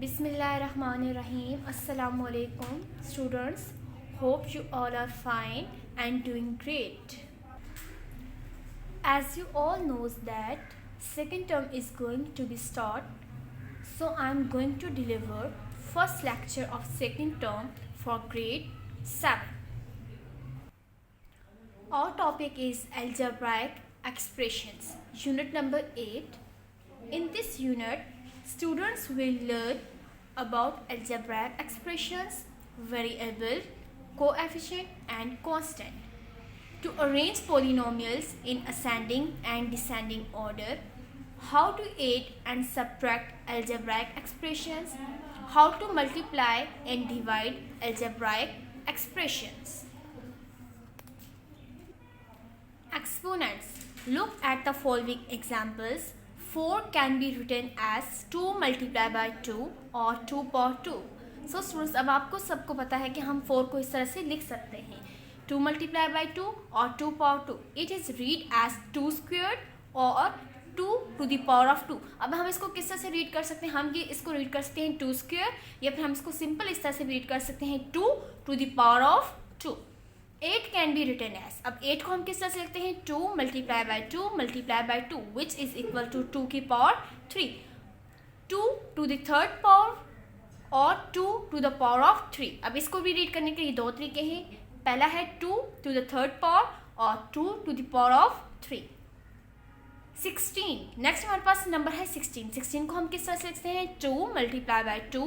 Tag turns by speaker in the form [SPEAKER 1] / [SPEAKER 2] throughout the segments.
[SPEAKER 1] Bismillahirrahmanirrahim. Assalamu alaikum, students. Hope you all are fine and doing great. As you all knows that second term is going to be start, so I am going to deliver first lecture of second term for grade 7. Our topic is algebraic expressions, unit number 8. In this unit, students will learn about algebraic expressions, variable, coefficient and constant. To arrange polynomials in ascending and descending order, how to add and subtract algebraic expressions, how to multiply and divide algebraic expressions. Exponents. Look at the following examples. 4 can be written as 2 multiplied by 2 और 2 power 2. So students, अब आपको सबको पता है कि हम 4 को इस तरह से लिख सकते हैं 2 multiplied by 2 और 2 power 2. It is read as 2 squared और 2 to the power of 2. अब हम इसको किस तरह से रीड कर सकते हैं? हम ये इसको रीड कर सकते हैं 2 square या फिर हम इसको सिंपल इस तरह से रीड कर सकते हैं 2 to the power of 2. 8 can be written as, अब 8 को हम किस तरह से लिखते हैं 2 multiplied by 2 multiplied by 2 which is equal to 2 की power 3. 2 to the third power और 2 to the power of 3. अब इसको भी रीड करने के लिए दो तरीके हैं. पहला है 2 to the third power और 2 to the power of 3. 16. Next हमारे पास नंबर है 16. 16 को हम किस तरह से लिखते हैं 2 multiplied by 2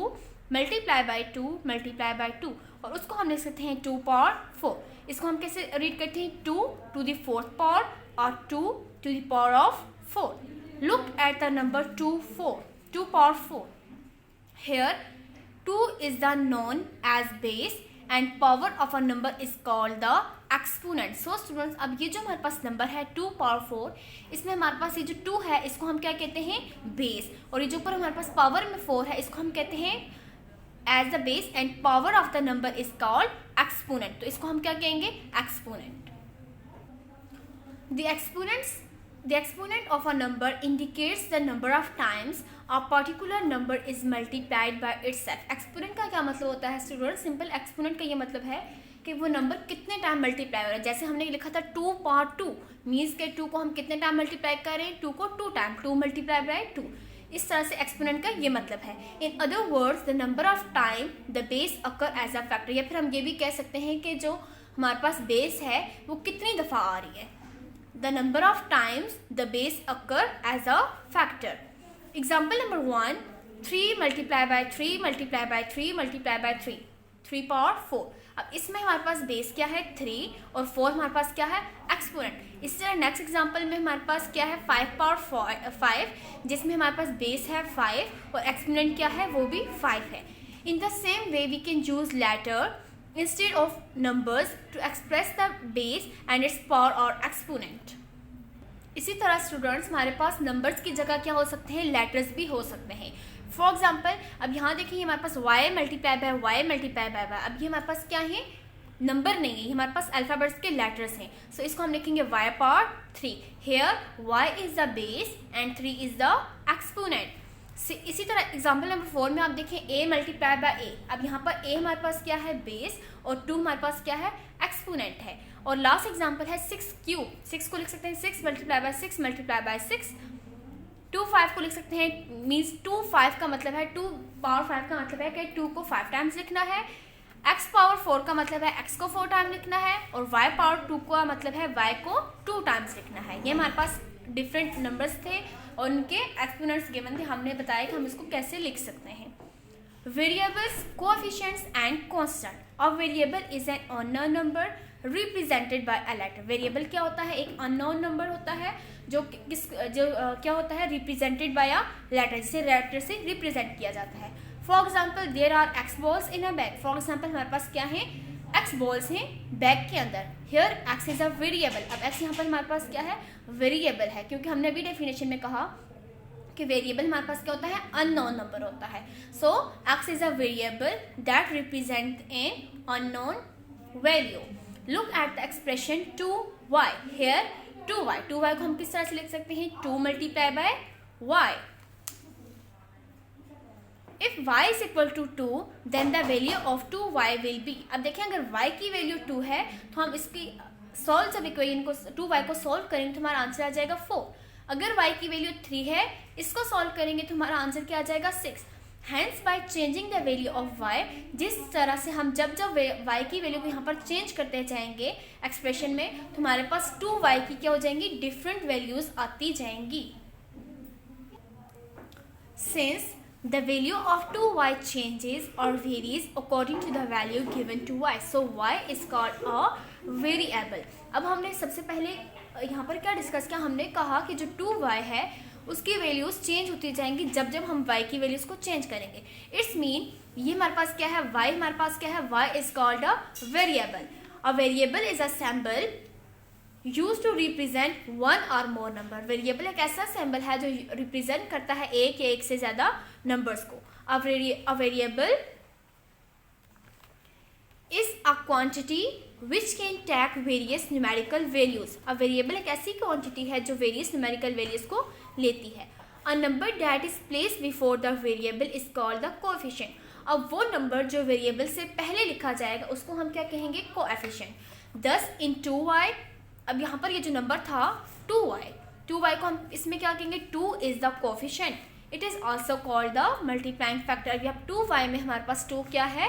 [SPEAKER 1] multiplied by 2 multiplied by 2 और उसको हम लिख सकते हैं 2 power 4. इसको हम कैसे रीड करते हैं 2 to the fourth power और 2 to the power of 4. Look at the number 2 power 4. Here 2 is the known as base and power of a number is called the exponent. So students, अब ये जो हमारे पास number है 2 power 4, इसमें हमारे पास ये जो 2 है इसको हम क्या कहते हैं बेस, और ये जो ऊपर हमारे पास पावर में 4 है इसको हम कहते हैं as the base and power of the number is called exponent. तो इसको हम क्या कहेंगे exponent. The exponent of a number indicates the number of times a particular number is multiplied by itself. exponent का क्या मतलब होता है स्टूडेंट? सिंपल exponent का ये मतलब है कि वो नंबर कितने टाइम मल्टीप्लाई हो रहा है. जैसे हमने लिखा था 2 power 2 मीन्स के 2 को हम कितने टाइम मल्टीप्लाई कर रहे हैं 2 को 2 टाइम 2 मल्टीप्लाई बाय 2. इस तरह से एक्सपोनेंट का ये मतलब है. In other words the number of time the base occur as a factor, या फिर हम ये भी कह सकते हैं कि जो हमारे पास बेस है वो कितनी दफ़ा आ रही है. The number of times the base occur as a factor. Example number 1 3 multiplied by 3 multiplied by 3 multiplied by 3 3 power 4. अब इसमें हमारे पास बेस क्या है 3 और 4 हमारे पास क्या है एक्सपोनेंट. इस तरह नेक्स्ट एग्जांपल में हमारे पास क्या है 5 power 5 जिसमें हमारे पास बेस है 5 और एक्सपोनेंट क्या है वो भी 5 है. In the same way we can use letter instead of numbers to express the base and its power और एक्सपोनेंट. इसी तरह स्टूडेंट्स हमारे पास नंबर्स की जगह क्या हो सकते हैं लेटर्स भी हो सकते हैं. फॉर एग्जाम्पल अब यहाँ देखिए हमारे पास y multiply by y multiply by y. अब ये हमारे पास क्या है नंबर नहीं है, ये हमारे पास अल्फ़ाबेट्स के लेटर्स हैं. सो इसको हम लिखेंगे y power 3. Here y is the base and 3 is the exponent. इसी तरह एग्जाम्पल नंबर 4 में आप देखें a मल्टीप्लाई बाय a. अब यहाँ पर a हमारे पास क्या है बेस और 2 हमारे पास क्या है एक्सपोनेंट है. और लास्ट एग्जाम्पल है 6 क्यूब. 6 को लिख सकते हैं 6 मल्टीप्लाई बाय 6 मल्टीप्लाई बाय 6. 2 5 को लिख सकते हैं मीन्स 2 5 का मतलब है 2 पावर 5 का मतलब है कि 2 को 5 टाइम्स लिखना है. x पावर 4 का मतलब है x को 4 टाइम लिखना है और y पावर 2 का मतलब है y को 2 टाइम्स लिखना है. ये हमारे पास डिफरेंट नंबर्स थे और उनके एक्सपोनेंट्स गिवन थे. हमने बताया कि हम इसको कैसे लिख सकते हैं. Variables, coefficients and constant. A variable is an unknown number represented by a letter. Variable क्या होता है एक अननोन नंबर होता है जो क्या होता है रिप्रेजेंटेड बाय अ लेटर, जिसे लेटर से रिप्रेजेंट किया जाता है. For example there are x balls in a bag. For example हमारे पास क्या है एक्स बॉल्स हैं बैग के अंदर. Here x is a variable. अब एक्स यहाँ पर हमारे पास क्या है वेरिएबल है, क्योंकि हमने अभी डेफिनेशन में कहा कि वेरिएबल हमारे पास क्या होता है अननोन नंबर होता है. So x is a variable that represent an unknown value. Look at the expression 2y. Here 2y को हम किस तरह से लिख सकते हैं 2 multiply by y. If y is equal to 2 then the value of 2y will be. अब देखें अगर y की वैल्यू 2 है तो हम इसकी सॉल्व जब इक्वेशन को 2y को सॉल्व करेंगे तो हमारा आंसर आ जाएगा 4। अगर y की वैल्यू 3 है, इसको सॉल्व करेंगे तो हमारा आंसर क्या आ जाएगा 6। Hence by changing the value of y, जिस तरह से हम जब y की वैल्यू को यहाँ पर चेंज करते जाएंगे एक्सप्रेशन में, तो हमारे पास 2y की क्या हो जाएंगी, डिफरेंट वैल्यूज आती जाएंगी। Since the value of 2y changes or varies according to the value given to y, so y is called a variable। अब हमने सबसे पहले यहाँ पर क्या डिस्कस किया, हमने कहा कि जो 2y है उसकी वैल्यूज चेंज होती जाएंगी जब जब हम y की वैल्यूज को चेंज करेंगे। इट्स मीन ये हमारे पास क्या है, y हमारे पास क्या है, y is called a variable। A variable is a symbol use to represent one और मोर नंबर। वेरिएबल एक ऐसा सिंबल है जो रिप्रेजेंट करता है एक या एक से ज़्यादा नंबर्स को। A variable is a quantity which can take various numerical values. A variable एक ऐसी क्वांटिटी है जो वेरियस न्यूमेरिकल वैल्यूज को लेती है। A number that is placed before the variable is called the coefficient. अब वो नंबर जो वेरिएबल से पहले लिखा जाएगा उसको हम क्या कहेंगे, कोएफिशिएंट। 10 इन 2y, अब यहाँ पर ये जो नंबर था 2y को हम इसमें क्या कहेंगे, 2 is the coefficient. It is also called the multiplying factor. अभी अब 2y में हमारे पास 2 क्या है,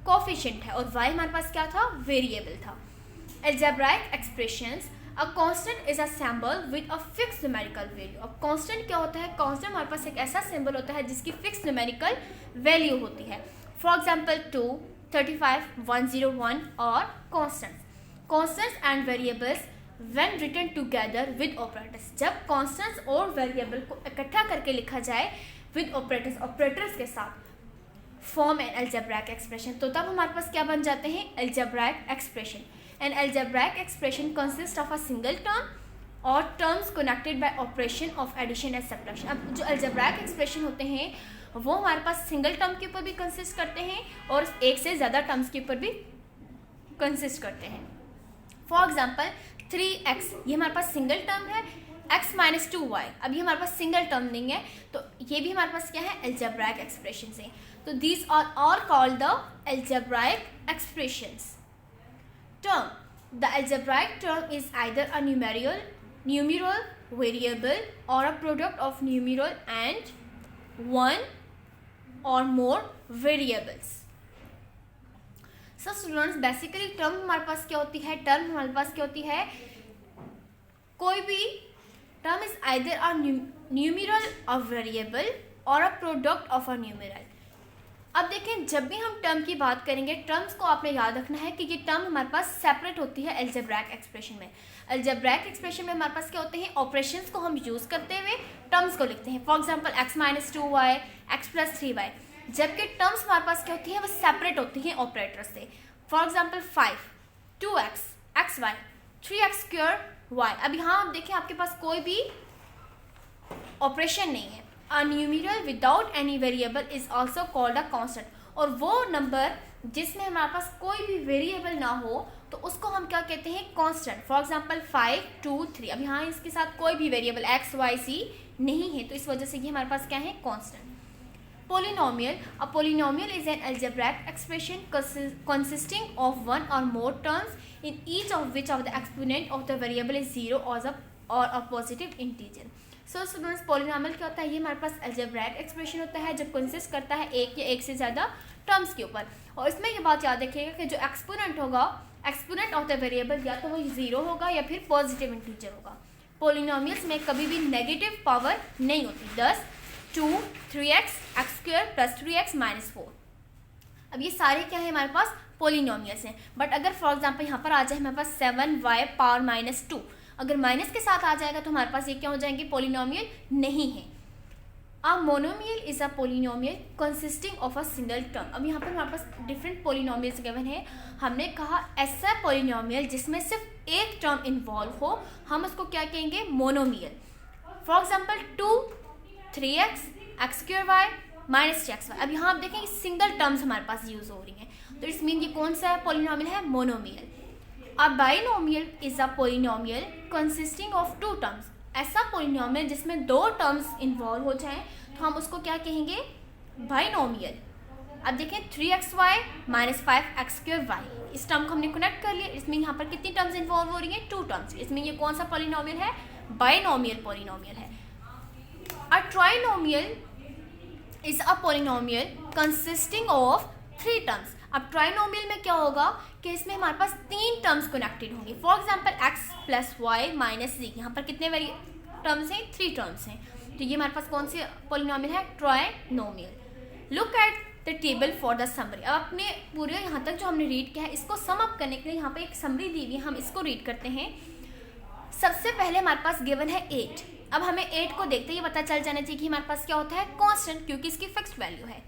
[SPEAKER 1] कोएफिशिएंट है, और y हमारे पास क्या था, वेरिएबल था। Algebraic expressions, a constant is a symbol with a fixed numerical value. अब कांस्टेंट क्या होता है, कांस्टेंट हमारे पास एक ऐसा सिंबल होता है जिसकी फिक्स्ड न्यूमेरिकल वैल्यू होती है। फॉर एग्जाम्पल 2, 35, 101 और constants. Constants and variables when written together with operators, जब constants और variable को इकट्ठा करके लिखा जाए with operators के साथ form an algebraic expression, तो तब हमारे पास क्या बन जाते हैं, algebraic expression। An algebraic expression consists of a single term or terms connected by operation of addition and subtraction। अब जो algebraic expression होते हैं वो हमारे पास सिंगल टर्म के ऊपर भी कंसिस्ट करते हैं और एक से ज़्यादा टर्म्स के ऊपर भी कंसिस्ट करते हैं। फॉर एग्जाम्पल 3x, ये हमारे पास सिंगल टर्म है, x माइनस 2y, अभी हमारे पास सिंगल टर्म नहीं है तो ये भी हमारे पास क्या है, एल्जेब्राइक एक्सप्रेशन है। तो these are all called the algebraic expressions. Term, the algebraic term is either a numeral variable or a product of numeral and one और more variables. So students, basically term हमारे पास क्या होती है, term हमारे पास क्या होती है, कोई भी term is either a numeral a variable or a product of a numeral. अब देखें, जब भी हम टर्म की बात करेंगे, टर्म्स को आपने याद रखना है कि ये टर्म हमारे पास सेपरेट होती है एल्जेब्राइक एक्सप्रेशन में। एल्जेब्राइक एक्सप्रेशन में हमारे पास क्या होते हैं, ऑपरेशंस को हम यूज़ करते हुए टर्म्स को लिखते हैं। For example x minus 2y, x plus 3y, जबकि टर्म्स हमारे पास क्या होती है, वो सेपरेट होती हैं ऑपरेटर से। For example 5, 2x, xy, 3x square y। अब यहाँ आप देखें आपके पास कोई भी ऑपरेशन नहीं है। A numeral without any variable is also called a constant, और वो नंबर जिसमें हमारे पास कोई भी वेरिएबल ना हो तो उसको हम क्या कहते हैं, कांस्टेंट। फॉर एग्जाम्पल 5, 2, 3, अब यहाँ इसके साथ कोई भी वेरिएबल x, y, z नहीं है तो इस वजह से ये हमारे पास क्या है, constant. Polynomial, a polynomial is an algebraic expression consisting of one or more terms in each of which of the exponent of the variable is 0 or a positive integer। So students, polynomial क्या होता है, ये हमारे पास algebraic expression होता है जब consist करता है एक या एक से ज़्यादा terms के ऊपर। और इसमें ये बात याद रखिएगा कि जो exponent होगा, exponent of the variable या तो वो 0 होगा या फिर positive integer होगा। Polynomials में कभी भी negative power नहीं होती। 10, 2, 3x, x square plus 3x minus 4। अब ये सारे क्या है हमारे पास, पोलिनोमियल्स हैं। बट अगर फॉर एग्जांपल यहाँ पर आ जाए हमारे पास 7y पावर माइनस 2, अगर माइनस के साथ आ जाएगा तो हमारे पास ये क्या हो जाएंगे, पोलिनोमियल नहीं है। A monomial is a polynomial consisting of a single term. अब यहाँ पर हमारे पास डिफरेंट पोलिनोमियल्स गिवन है। हमने कहा ऐसा पोलिनोमियल जिसमें सिर्फ एक टर्म इन्वॉल्व हो, हम उसको क्या कहेंगे, monomial. For example 2, 3x, x square y minus 3xy। अब यहाँ आप देखें सिंगल टर्म्स हमारे पास यूज हो रही हैं, तो इट्स मीन ये कौन सा है, पोलिनोमियल है, monomial. A binomial is a polynomial consisting of 2 terms. ऐसा पोलिनोमियल जिसमें 2 टर्म्स इन्वॉल्व हो जाएं तो हम उसको क्या कहेंगे, बाइनोमियल। अब देखें 3xy माइनस 5x² इस टर्म को हमने कनेक्ट कर लिया। इसमें यहाँ पर कितनी टर्म्स इन्वॉल्व हो रही हैं? 2 टर्म्स। इसमें ये कौन सा पॉलिनोमियल है? बाइनोमियल पॉलिनोमियल है। A trinomial is a polynomial consisting of 3 terms. अब ट्राइनोमियल में क्या होगा कि इसमें हमारे पास 3 टर्म्स कनेक्टेड होंगे। For example x plus y minus z, यहाँ पर कितने टर्म्स हैं? 3 टर्म्स हैं। तो ये हमारे पास कौन सी पॉलिनोमियल है? Trinomial. Look at the table for the summary. अब अपने पूरे यहाँ तक जो हमने रीड किया है इसको सम अप करने के लिए यहाँ पे एक समरी दी हुई है, हम इसको रीड करते हैं। सबसे पहले हमारे पास गिवन है 8। अब हमें 8 को देखते ही पता चल जाना चाहिए कि हमारे पास क्या होता है? कांस्टेंट, क्योंकि इसकी फिक्स्ड वैल्यू है।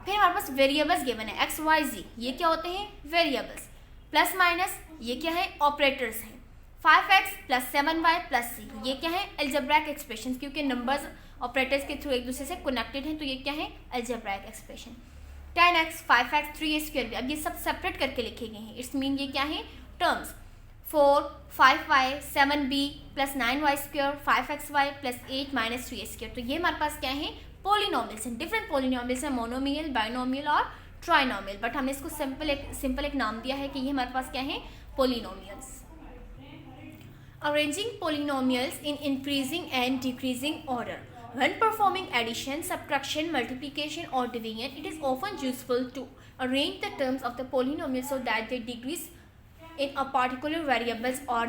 [SPEAKER 1] फिर हमारे पास वेरिएबल्स गिवन है x, y, z, ये क्या होते हैं? वेरिएबल्स। प्लस माइनस ये क्या है? ऑपरेटर्स हैं। 5x plus 7y plus c, ये क्या है? अलजेब्राइक एक्सप्रेशन, क्योंकि नंबर्स ऑपरेटर्स के थ्रू एक दूसरे से कनेक्टेड हैं, तो ये क्या है? Algebraic expression. 10x 5x 3a²। अब ये सब सेपरेट करके लिखे गए हैं। इट्स मीन ये क्या है? Terms. 4 5y 7b plus 9y² 5xy plus 8 minus 3a²। तो ये हमारे पास क्या है? पॉलिनोमियल्स हैं। डिफरेंट पॉलिनोमियल्स हैं, मोनोमियल, बाइनोमियल और ट्राइनोमियल, बट हमने इसको सिंपल एक नाम दिया है कि ये हमारे पास क्या है? Polynomials. Arranging polynomials in increasing and decreasing order. When performing addition, subtraction, multiplication or division, it is often useful to arrange the terms of the polynomial so that they decrease in a particular variables or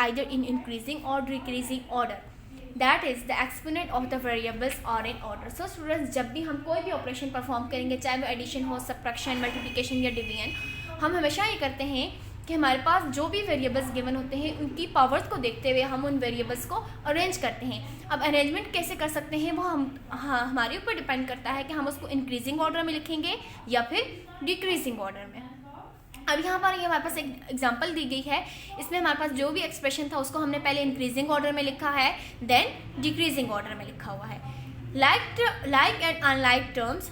[SPEAKER 1] either in increasing or decreasing order. That is, the exponent of the variables are in order. So students, जब भी हम कोई भी operation perform करेंगे, चाहे वो addition हो, subtraction, multiplication या डिवीजन, हम हमेशा ये करते हैं कि हमारे पास जो भी वेरिएबल्स गिवन होते हैं उनकी पावर्स को देखते हुए हम उन वेरिएबल्स को अरेंज करते हैं। अब अरेंजमेंट कैसे कर सकते हैं वो हमारे ऊपर डिपेंड करता है कि हम उसको इंक्रीजिंग ऑर्डर में लिखेंगे या फिर डिक्रीजिंग ऑर्डर में। अब यहाँ पर ये हमारे पास एक एग्जांपल दी गई है। इसमें हमारे पास जो भी एक्सप्रेशन था उसको हमने पहले इंक्रीजिंग ऑर्डर में लिखा है, देन डिक्रीजिंग ऑर्डर में लिखा हुआ है। like and unlike terms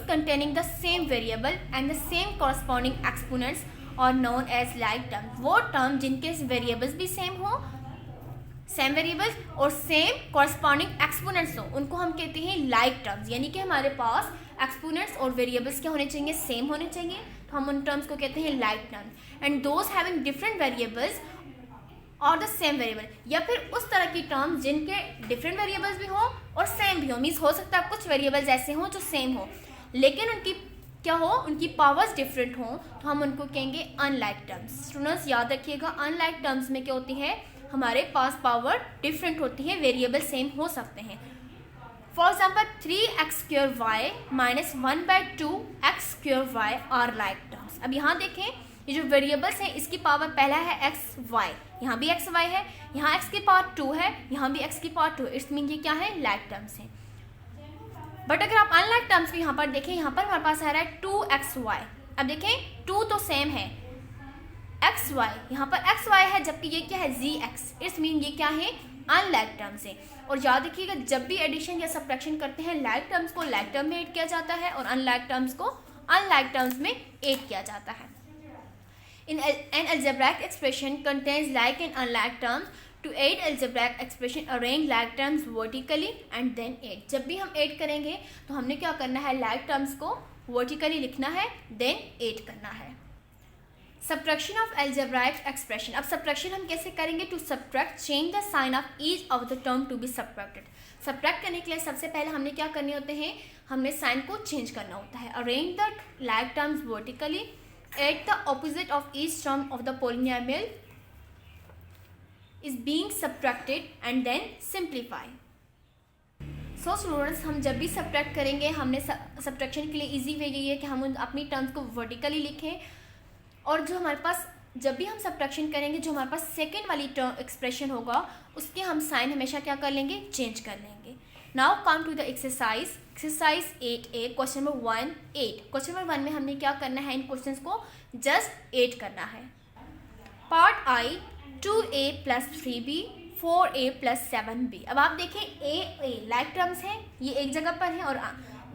[SPEAKER 1] containing the same variable and the same corresponding exponents और known as like terms। वो टर्म जिनके वेरिएबल्स भी सेम हो, सेम वेरिएबल्स और सेम कॉरस्पॉन्डिंग एक्सपोनेंट्स हो, उनको हम कहते हैं लाइक टर्म्स। यानी कि हमारे पास एक्सपोनेंट्स और वेरिएबल्स क्या होने चाहिए? सेम होने चाहिए, तो हम उन टर्म्स को कहते हैं like terms. And those having different variables और द सेम वेरिएबल, या फिर उस तरह की टर्म्स जिनके डिफरेंट वेरिएबल्स भी हो और सेम भी हो। मीन्स हो सकता है कुछ वेरिएबल्स ऐसे हों जो सेम हो लेकिन उनकी क्या हो? उनकी पावर्स डिफरेंट हों, तो हम उनको कहेंगे अनलाइक टर्म्स। स्टूडेंट्स याद रखिएगा, अनलाइक टर्म्स में क्या होती है? हमारे पास पावर डिफरेंट होती है, वेरिएबल सेम हो सकते हैं। For example 3x² minus 1/2x² are like terms. अब यहाँ देखें, ये जो वेरिएबल्स हैं इसकी पावर पहला है xy, यहाँ भी xy है, यहाँ x की पावर 2 है, यहाँ भी x की पावर 2। इट्स मीन ये क्या है? लाइक टर्म्स हैं। बट अगर आप अनलाइक टर्म्स भी यहाँ पर देखें, यहाँ पर हमारे पास आ रहा है 2xy। अब देखें 2 तो सेम है, xy यहाँ पर xy है, जबकि ये क्या है? zx। इट्स मीन ये क्या है? अनलाइक टर्म्स है। और याद रखिएगा, जब भी एडिशन या सब्ट्रैक्शन करते हैं, लाइक टर्म्स को लाइक टर्म में ऐड किया जाता है और अनलाइक टर्म्स को अनलाइक टर्म्स में ऐड किया जाता है। In an algebraic expression contains like and unlike terms. To aid algebraic expression, arrange like terms vertically and then add. जब भी हम ऐड करेंगे तो हमने क्या करना है? like terms को vertically लिखना है, then add करना है। Subtraction of algebraic expression। अब subtraction हम कैसे करेंगे? To subtract, change the sign of each of the term to be subtracted। subtract करने के लिए सबसे पहले हमने क्या करने होते हैं? हमने साइन को चेंज करना होता है। Arrange the like terms vertically, add the opposite of each term of the polynomial is being subtracted and then simplify। So students, हम जब भी सब्ट्रैक्ट करेंगे, हमने सब्ट्रैक्शन के लिए इजी वे यही है कि हम अपनी टर्म्स को वर्टिकली लिखें, और जो हमारे पास जब भी हम सब्ट्रैक्शन करेंगे, जो हमारे पास सेकेंड वाली टर्म एक्सप्रेशन होगा उसके हम साइन हमेशा क्या कर लेंगे? चेंज कर लेंगे। Now come to the exercise 8a question number 1 8। Question number 1 में हमने क्या करना है? इन क्वेश्चंस को जस्ट ऐड करना है। Part i 2a plus 3b 4a plus 7b। अब आप देखें a लाइक टर्म्स हैं, ये एक जगह पर हैं, और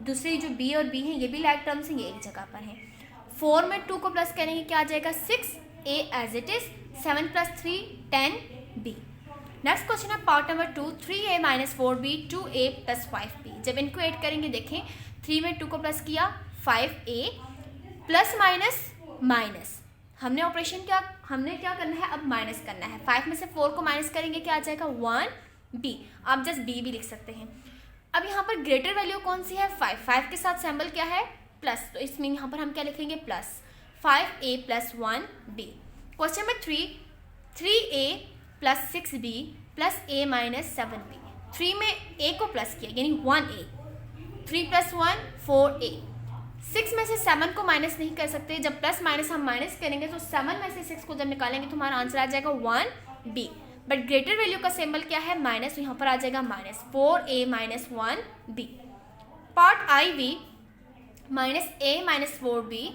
[SPEAKER 1] दूसरे जो b और b हैं ये भी लाइक टर्म्स हैं, ये एक जगह पर हैं। 4 में 2 को प्लस करेंगे क्या आ जाएगा? 6a as it is, 7 plus 3 10b। Next question है part number 2, 3a minus 4b 2a plus 5b। जब इनको ऐड करेंगे, देखें 3 में 2 को प्लस किया, 5a प्लस माइनस माइनस, हमने ऑपरेशन क्या करना है, अब माइनस करना है। 5 में से 4 को माइनस करेंगे, क्या आ जाएगा 1b। आप जस्ट b भी लिख सकते हैं। अब यहाँ पर ग्रेटर वैल्यू कौन सी है, 5 के साथ सिंबल क्या है, प्लस, तो इसमें यहाँ पर हम क्या लिखेंगे, plus 5a plus 1b। Question number 3, 3a plus 6b plus a minus 7b। 3 में a को प्लस किया यानी 1a, 3 प्लस 1 4a। 6 में से 7 को माइनस नहीं कर सकते, जब प्लस माइनस हम माइनस करेंगे तो 7 में से 6 को जब निकालेंगे तो हमारा आंसर आ जाएगा 1b। बट ग्रेटर वैल्यू का सिंबल क्या है, माइनस, तो यहाँ पर आ जाएगा minus 4a minus 1b। Part IV minus a minus 4b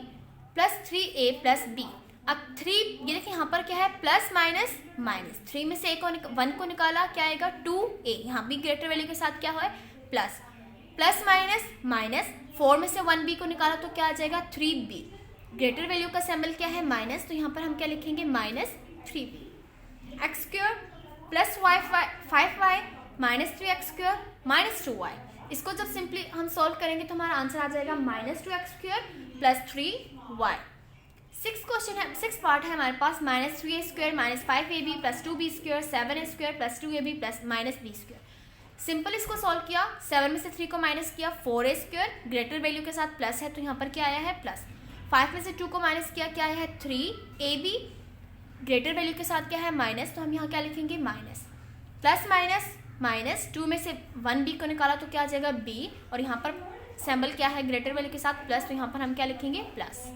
[SPEAKER 1] plus 3a plus b। अब 3, ये देखिए यहाँ पर क्या है, प्लस माइनस माइनस, 3 में से 1 को निकाला, क्या आएगा 2a। यहाँ भी ग्रेटर वैल्यू के साथ क्या है, प्लस, प्लस माइनस माइनस, 4 में से 1b को निकाला तो क्या आ जाएगा 3b। ग्रेटर वैल्यू का सिंबल क्या है, माइनस, तो यहाँ पर हम क्या लिखेंगे, minus 3b। X square plus 5y minus 3x square minus 2y। इसको जब सिंपली हम सॉल्व करेंगे तो हमारा आंसर आ जाएगा minus 2x square plus 3y। 6 part है हमारे पास, minus 3a square minus 5ab plus 2b square 7a square plus 2ab plus minus b square. Simple इसको सॉल्व किया, 7 में से 3 को माइनस किया, 4a स्क्वायर ग्रेटर वैल्यू के साथ प्लस है तो यहाँ पर क्या आया है, प्लस। 5 में से 2 को माइनस किया, क्या आया है 3ab ग्रेटर वैल्यू के साथ क्या है, माइनस, तो हम यहाँ क्या लिखेंगे, माइनस, प्लस माइनस माइनस, 2 में से 1b को निकाला तो क्या आ जाएगा b, और यहाँ पर सिंबल क्या है, ग्रेटर वैल्यू के साथ प्लस, तो यहाँ पर हम क्या लिखेंगे, प्लस।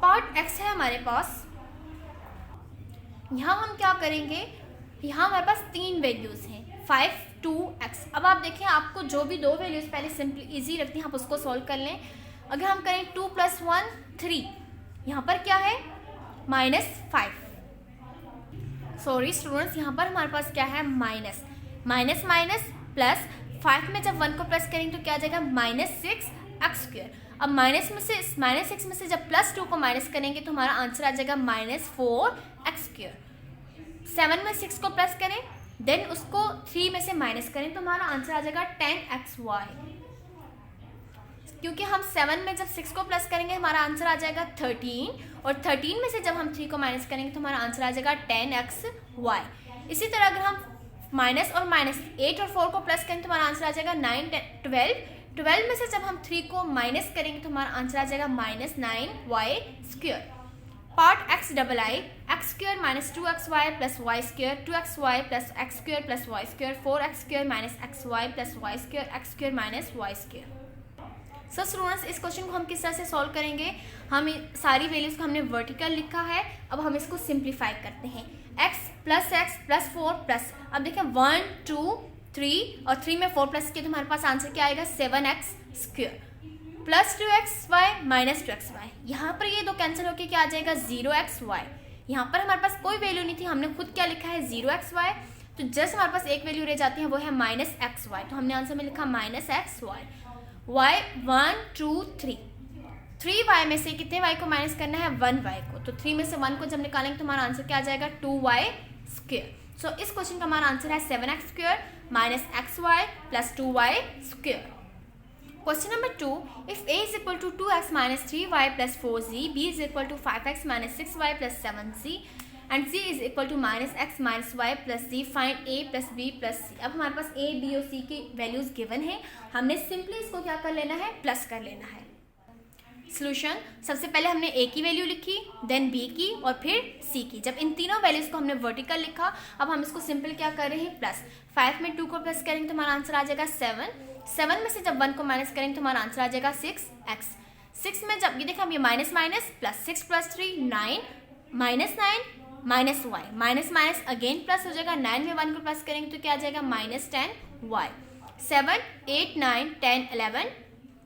[SPEAKER 1] पार्ट x है हमारे पास, यहाँ हम क्या करेंगे, यहाँ हमारे पास 3 वैल्यूज़ हैं, 5 2x। अब आप देखें, आपको जो भी 2 वैल्यूज़ पहले सिंपली इजी रखती हैं, आप उसको सॉल्व कर लें। अगर हम करें 2 + 1 3, यहाँ पर क्या है, -5। सॉरी स्टूडेंट्स, यहाँ पर हमारे पास क्या है, माइनस माइनस माइनस प्लस, 5 में जब 1 को प्लस करेंगे तो क्या आ जाएगा -6x स्क्वायर। अब माइनस 6 में से जब +2 को माइनस करेंगे तो हमारा आंसर आ जाएगा -4x स्क्वायर। 7 में 6 को प्लस करें, देन उसको 3 में से माइनस करें तो हमारा आंसर आ जाएगा 10xy। क्योंकि हम 7 में जब 6 को प्लस करेंगे हमारा आंसर आ जाएगा 13, और 13 में से जब हम 3 को माइनस करेंगे तो हमारा आंसर आ जाएगा 10xy। इसी तरह अगर हम माइनस और माइनस 8 और 4 को प्लस करेंगे तो हमारा आंसर आ जाएगा 9 12। 12 में से जब हम 3 को माइनस करेंगे तो हमारा आंसर आ जाएगा -9y square. Part XII, x square minus 2xy plus y square 2xy plus x square plus y square 4x square minus xy plus y square x square minus y square. So students, इस question को हम किस तरह से solve करेंगे, हम सारी values को हमने वर्टिकल लिखा है, अब हम इसको सिंप्लीफाई करते हैं। x प्लस 4 प्लस, अब देखिए 1 2 3 और 3 में 4 प्लस किया तो हमारे पास आंसर क्या आएगा, 7x square plus 2xy minus 2xy। यहाँ पर ये दो कैंसिल होकर क्या आ जाएगा, 0xy। यहाँ पर हमारे पास कोई वैल्यू नहीं थी, हमने खुद क्या लिखा है, 0xy, तो जस्ट हमारे पास एक वैल्यू रह जाती है, वो है -xy, तो हमने आंसर में लिखा -xy। y 1 2 3, 3y में से कितने y को माइनस करना है, 1y को, तो 3 में से 1 को जब निकालेंगे तो हमारा आंसर क्या आ जाएगा, 2y स्क्वायर। सो इस क्वेश्चन का हमारा आंसर है 7x square minus xy plus 2y square. Question number 2, if a is equal to 2x minus 3y plus 4z, b is equal to 5x minus 6y plus 7z and c is equal to -x minus y plus z, find a plus b plus c। अब हमारे पास a, b और c की values given है, हमने simply इसको क्या कर लेना है, प्लस कर लेना है। सोल्यूशन, सबसे पहले हमने a की वैल्यू लिखी, देन b की और फिर c की। जब इन तीनों वैल्यूज को हमने वर्टिकल लिखा, अब हम इसको सिंपल क्या कर रहे हैं, प्लस। 5 में 2 को प्लस करेंगे तो हमारा आंसर आ जाएगा 7 में से जब 1 को माइनस करेंगे तो हमारा आंसर आ जाएगा 6x। 6 में जब ये देखा, हम ये minus minus plus 6 + 3 9 -9 minus y minus minus again plus हो जाएगा। 9 में 1 को प्लस करेंगे तो क्या आ जाएगा, -10y। 7 8 9 10 11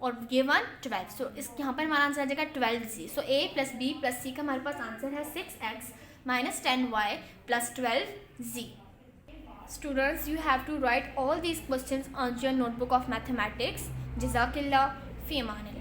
[SPEAKER 1] और ये 1 12, सो इस यहाँ पर हमारा आंसर आ जाएगा 12z। So a + b + c का हमारे पास आंसर है 6x - 10y + 12z। Students, you have to write all these questions on your notebook of mathematics. Jazakallah fi aman.